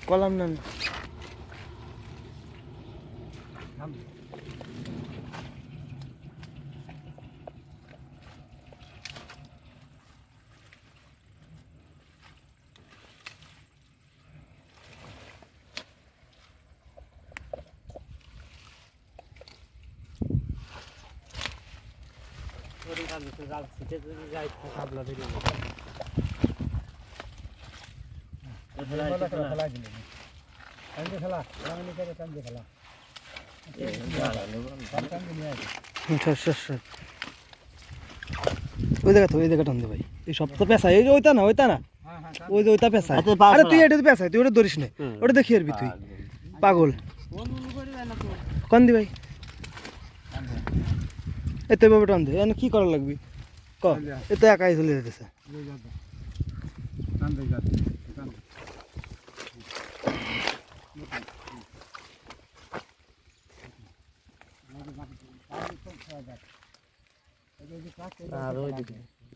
column না ওই জায়গাটা আনতে ভাই এই সব তো পেশা এই যে ওইটা না ওই যে ওইটা পেশা আরে তুই এটা পেশা তুই ওটা ধরিস না ওটা দেখি আরবি তুই পাগল কোন দি ভাই এতে বাবা টান দে কি করা লাগবে ক এতে একাই চলে যেতেছে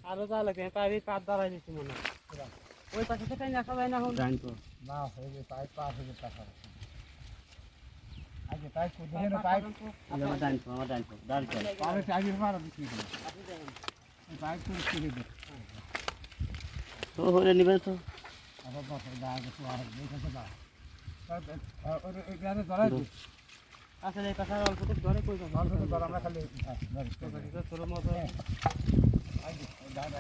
আরো যা লাগে পাইবি পাত দাঁড়াই দিচ্ছি মনে ওই পাশে তো টাইম আসা যায় না এখন না হয়ে যায় পাইপ পাস হয়ে টাকা আগে পাইপ কোথায় পাইপ আমার ডাইন পাইপ আগে মারা দিছি পাইপ করে ছেড়ে দে তো হলে নিবে তো আবার বাসা দাঁড়া তো আর দেখতে দাও আর এখানে ধরাই দি আসলে এই পাশে অল্প তো ধরে কই যাবে অল্প তো ধর আমরা খালি ধরে তোর মতো আগে দাঁড়া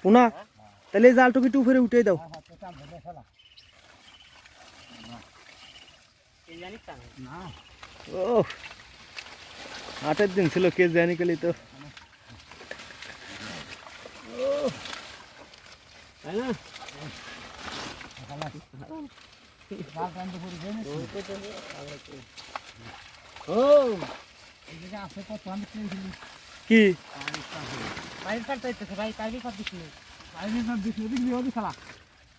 পুনা তাহলে এই জালটুকু একটু উপরে উঠে দাও ও 8 দিন ছিল কে জানি গেলি তো তাই না কি পাইপ কাটতেছে ভাই পাইপই কাট দিছি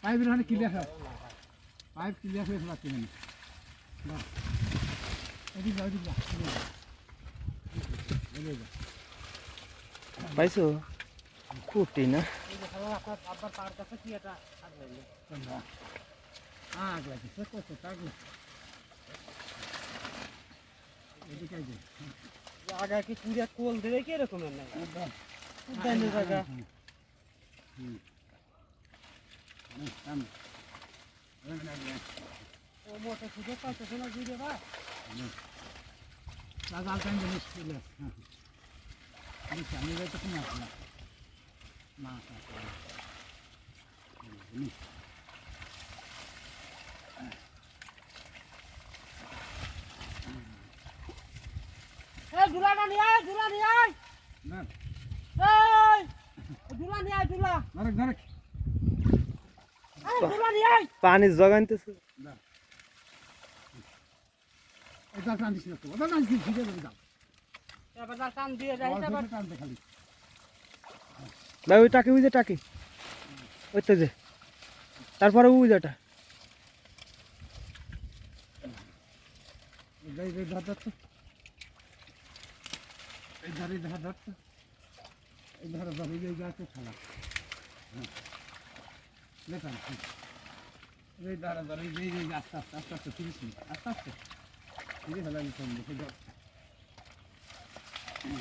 পাইপ ক্লিয়ার পাইপ ক্লিয়ার হয়ে ফেলাচ্ছি পাইছো কুটি না আপনার আব্বার পার কাছে কি এটা আগ লাগছে কত টাকা এদিকে জায়গা কি পুরা কোল দেবে কি এরকম না উদ্যান জায়গা ও মোটে সুযোগ পাচ্ছে না দিবে বা লাগাল টাইম জিনিস ছিল আমি তো কোনো আসলে না দুলাটা নিয়ে আয় না এই দুলা নিয়ে আয় দুলা ধরে দুলা নিয়ে আয় পানি জগাইতেছে না এটা টান দিছ না তো ওটা টান দিছ ভিজে যাবে দাও এবার টান দিয়ে যাই এবার টান দে খালি ভাই ওই টাকি ওই যে টাকি ওই তো যে তারপরে ওই যেটা এই ধার ধরতো এই ধারে ধার ধরতো এই ধারে ধরে এই গাছে খালা লেখান এই ধারে ধরে এই আস্তে আস্তে 30 মিনিট আস্তে আস্তে এই ফেলা নিতে